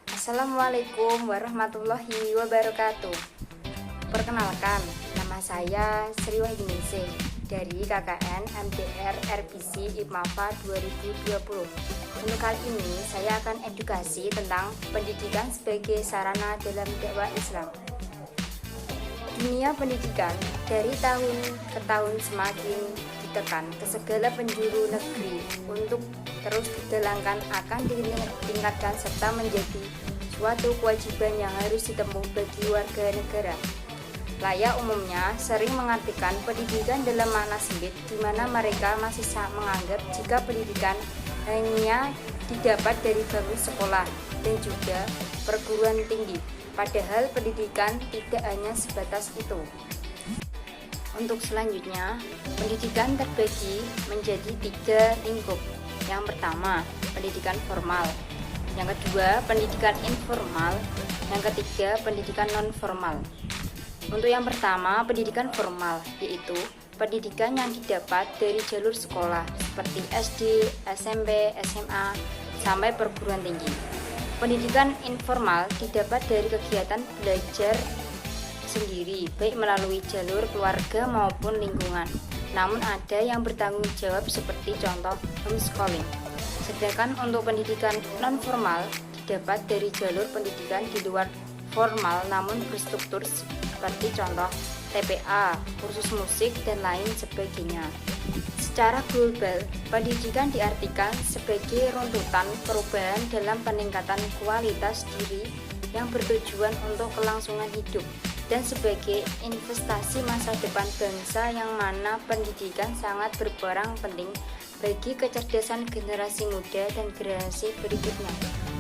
Assalamualaikum warahmatullahi wabarakatuh. Perkenalkan, nama saya Sri Wahyuningsih dari KKN MDR RPC IPMAFA 2020. Untuk kali ini saya akan edukasi tentang pendidikan sebagai sarana dalam dakwah Islam. Dunia pendidikan dari tahun ke tahun semakin ditekan ke segala penjuru negeri untuk terus dijalankan, akan ditingkatkan serta menjadi suatu kewajiban yang harus ditempuh bagi warga negara. Layak umumnya sering mengartikan pendidikan dalam makna sempit, di mana mereka masih menganggap jika pendidikan hanya didapat dari bangku sekolah dan juga perguruan tinggi. Padahal pendidikan tidak hanya sebatas itu. Untuk selanjutnya, pendidikan terbagi menjadi 3 lingkup. Yang pertama, pendidikan formal. Yang kedua, pendidikan informal. Yang ketiga, pendidikan non-formal. Untuk yang pertama, pendidikan formal, yaitu pendidikan yang didapat dari jalur sekolah seperti SD, SMP, SMA, sampai perguruan tinggi. Pendidikan informal didapat dari kegiatan belajar sendiri, baik melalui jalur keluarga maupun lingkungan. Namun ada yang bertanggung jawab seperti contoh homeschooling. Sedangkan untuk pendidikan non-formal didapat dari jalur pendidikan di luar formal namun berstruktur seperti contoh TPA, kursus musik, dan lain sebagainya. Secara global, pendidikan diartikan sebagai runtutan perubahan dalam peningkatan kualitas diri yang bertujuan untuk kelangsungan hidup dan sebagai investasi masa depan bangsa, yang mana pendidikan sangat berperan penting bagi kecerdasan generasi muda dan generasi berikutnya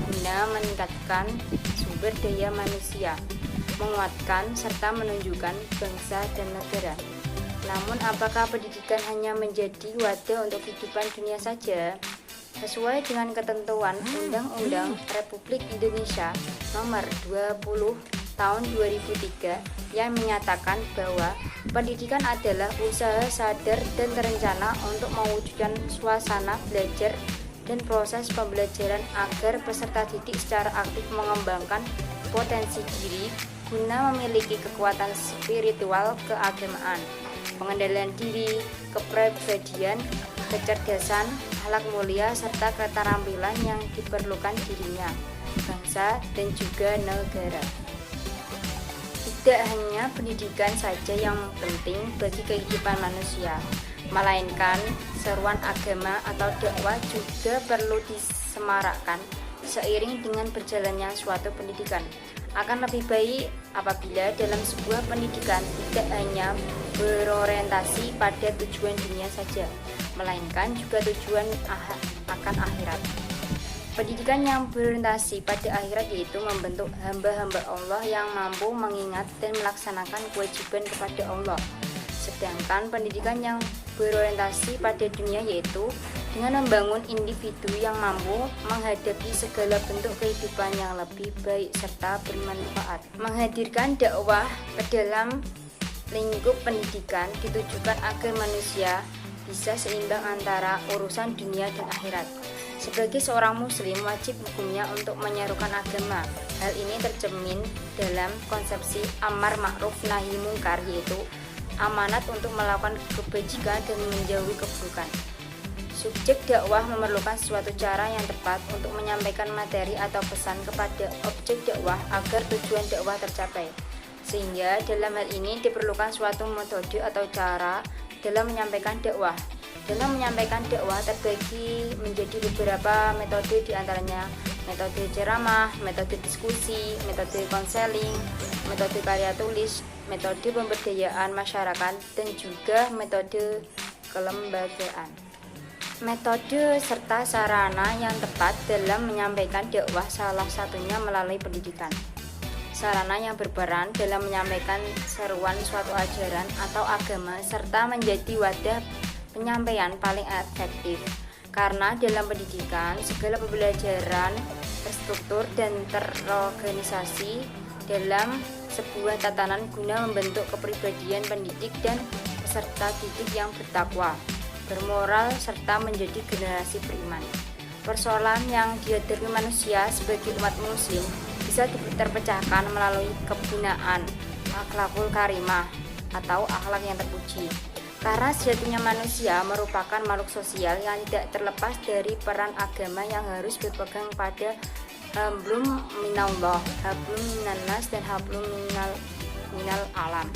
guna meningkatkan sumber daya manusia, menguatkan serta menunjukkan bangsa dan negara. Namun apakah pendidikan hanya menjadi wadah untuk kehidupan dunia saja? Sesuai dengan ketentuan Undang-Undang Republik Indonesia Nomor 20 Tahun 2003 yang menyatakan bahwa pendidikan adalah usaha sadar dan terencana untuk mewujudkan suasana belajar dan proses pembelajaran agar peserta didik secara aktif mengembangkan potensi diri guna memiliki kekuatan spiritual, keagamaan, pengendalian diri, kepribadian, kecerdasan, akhlak mulia, serta keterampilan yang diperlukan dirinya, bangsa, dan juga negara. Tidak hanya pendidikan saja yang penting bagi kehidupan manusia, melainkan seruan agama atau dakwah juga perlu disemarakkan seiring dengan berjalannya suatu pendidikan. Akan lebih baik apabila dalam sebuah pendidikan tidak hanya berorientasi pada tujuan dunia saja, melainkan juga tujuan akan akhirat. Pendidikan yang berorientasi pada akhirat yaitu membentuk hamba-hamba Allah yang mampu mengingat dan melaksanakan kewajiban kepada Allah. Sedangkan pendidikan yang berorientasi pada dunia yaitu dengan membangun individu yang mampu menghadapi segala bentuk kehidupan yang lebih baik serta bermanfaat. Menghadirkan dakwah ke dalam lingkup pendidikan ditujukan agar manusia bisa seimbang antara urusan dunia dan akhirat. Sebagai seorang muslim, wajib hukumnya untuk menyerukan agama. Hal ini tercermin dalam konsepsi amar ma'ruf nahi mungkar, yaitu amanat untuk melakukan kebajikan dan menjauhi keburukan. Subjek dakwah memerlukan suatu cara yang tepat untuk menyampaikan materi atau pesan kepada objek dakwah agar tujuan dakwah tercapai. Sehingga dalam hal ini diperlukan suatu metode atau cara dalam menyampaikan dakwah. Dalam menyampaikan dakwah terbagi menjadi beberapa metode, diantaranya metode ceramah, metode diskusi, metode konseling, metode karya tulis, metode pemberdayaan masyarakat, dan juga metode kelembagaan. Metode serta sarana yang tepat dalam menyampaikan dakwah salah satunya melalui pendidikan. Sarana yang berperan dalam menyampaikan seruan suatu ajaran atau agama serta menjadi wadah penyampaian paling efektif, karena dalam pendidikan segala pembelajaran terstruktur dan terorganisasi dalam sebuah tatanan guna membentuk kepribadian pendidik dan peserta didik yang bertakwa, bermoral, serta menjadi generasi beriman. Persoalan yang dihadapi manusia sebagai umat muslim bisa terpecahkan melalui kebinaan akhlakul karimah atau akhlak yang terpuji. Karena sejatinya manusia merupakan makhluk sosial yang tidak terlepas dari peran agama yang harus berpegang pada hablum minallah, hablum minannas, dan hablum minal alam.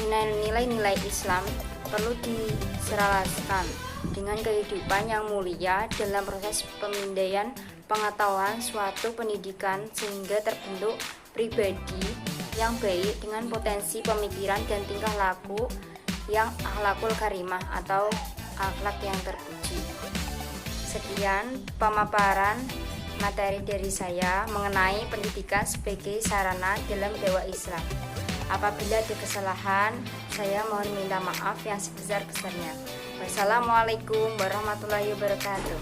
Nilai-nilai Islam perlu diselaraskan dengan kehidupan yang mulia dalam proses pemindaian pengetahuan suatu pendidikan sehingga terbentuk pribadi yang baik dengan potensi pemikiran dan tingkah laku yang akhlakul karimah atau akhlak yang terpuji. Sekian pemaparan materi dari saya mengenai pendidikan sebagai sarana dalam dakwah Islam. Apabila ada kesalahan, saya mohon minta maaf yang sebesar-besarnya. Wassalamualaikum warahmatullahi wabarakatuh.